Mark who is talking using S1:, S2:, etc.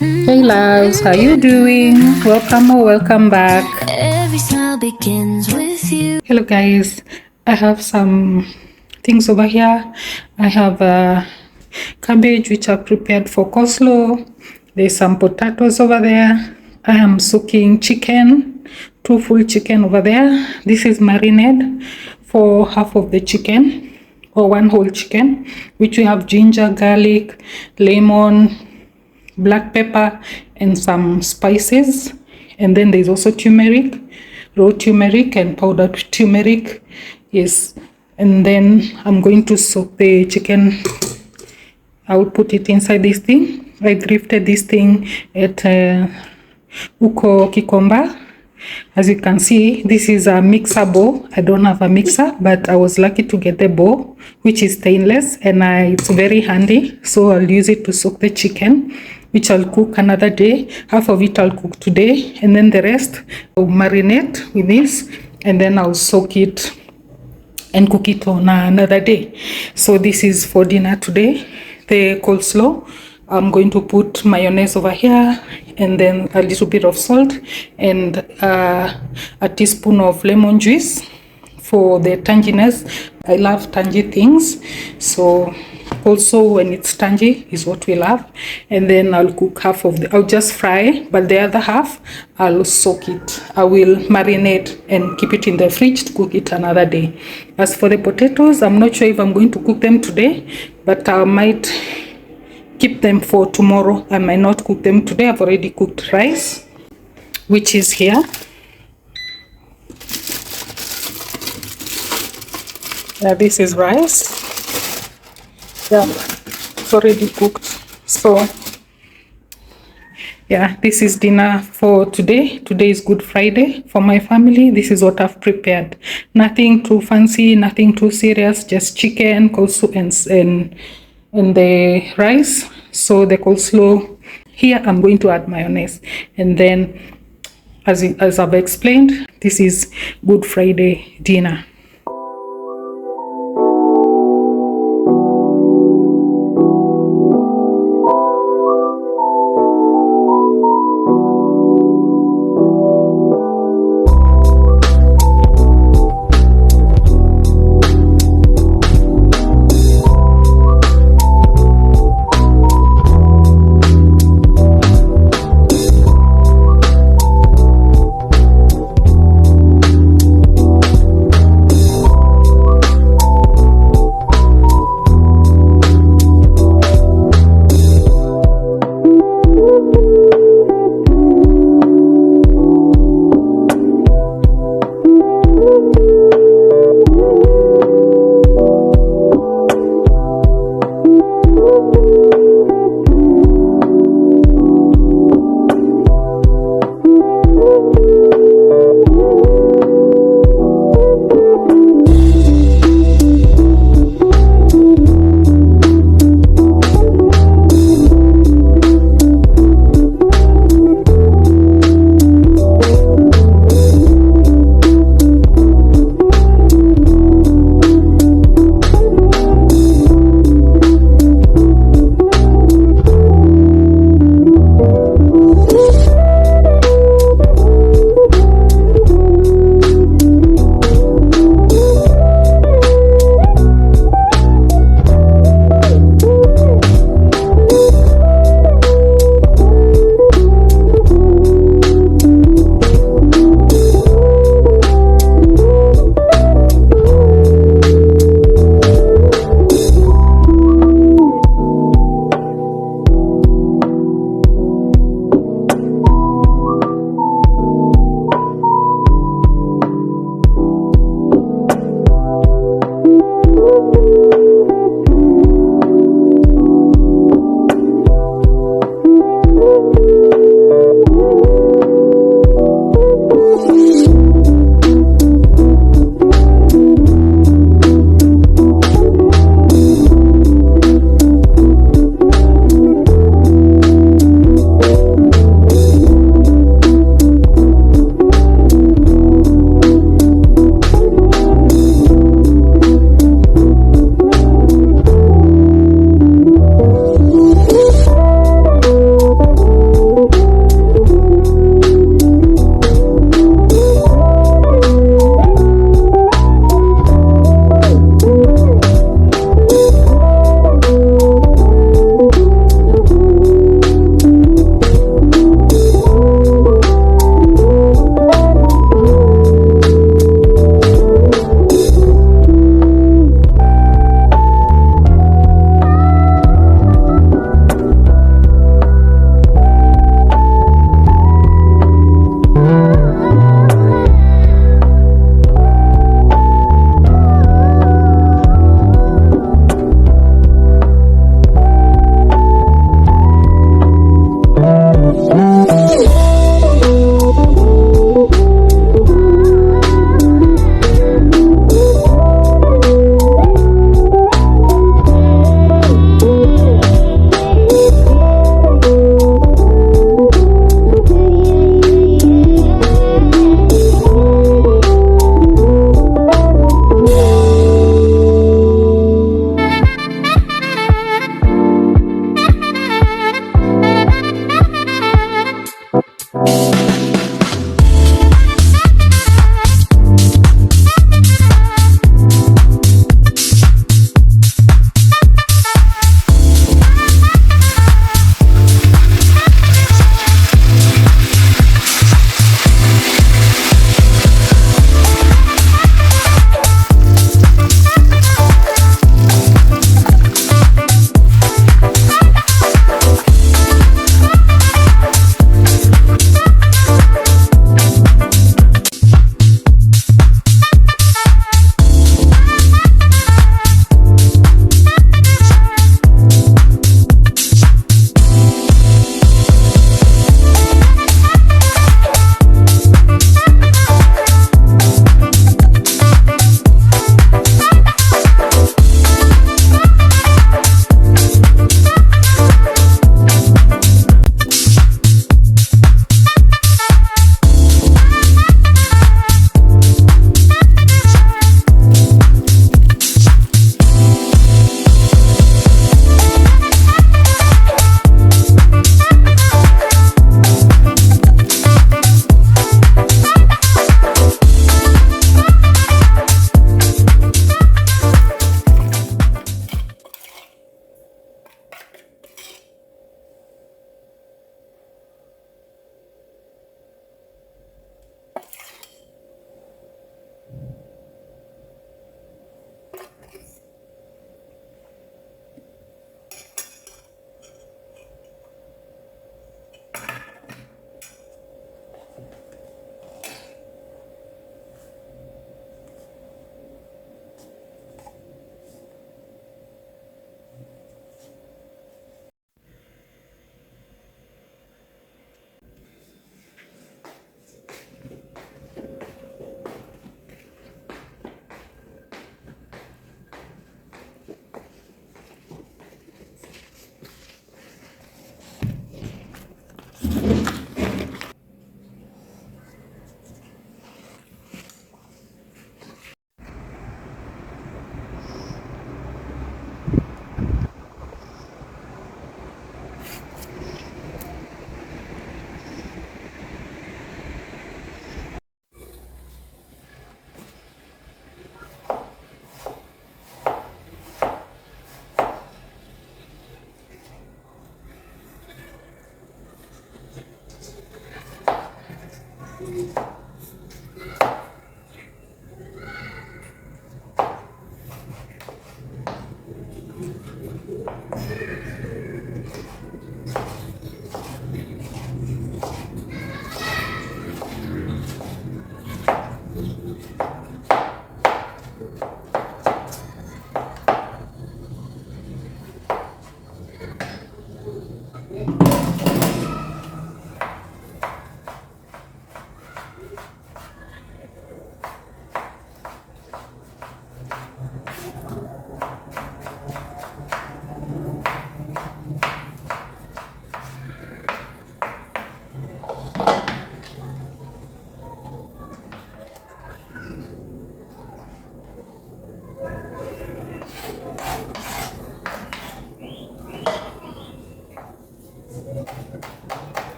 S1: Hey loves, how you doing? Welcome or welcome back.
S2: Every smile begins with you.
S1: Hello guys, I have some things over here. I have cabbage which are prepared for coleslaw. There's some potatoes over there. I am soaking chicken, 2 full chicken over there. This is marinade for half of the chicken or 1 whole chicken, which we have ginger, garlic, lemon, black pepper and some spices, and then there's also turmeric, raw turmeric and powdered turmeric. Yes, and then I'm going to soak the chicken. I will put it inside this thing. I thrifted this thing at Uko Kikomba. As you can see, this is a mixer bowl. I don't have a mixer, but I was lucky to get the bowl, which is stainless, and it's very handy. So I'll use it to soak the chicken, which I'll cook another day. Half of it I'll cook today, and then the rest I'll marinate with this, and then I'll soak it and cook it on another day. So this is for dinner today. The coleslaw, I'm going to put mayonnaise over here, and then a little bit of salt and a teaspoon of lemon juice for the tanginess. I love tangy things, so also when it's tangy is what we love. And then I'll cook half of I'll just fry, but the other half I'll soak it. I will marinate and keep it in the fridge to cook it another day. As for the potatoes, I'm not sure if I'm going to cook them today, but I might keep them for tomorrow. I might not cook them today. I've already cooked rice, which is here. Yeah, this is rice. Yeah, it's already cooked. So yeah, this is dinner for today. Today is Good Friday for my family. This is what I've prepared. Nothing too fancy, nothing too serious, just chicken, coleslaw and the rice. So the coleslaw here, I'm going to add mayonnaise, and then as I've explained, this is Good Friday dinner.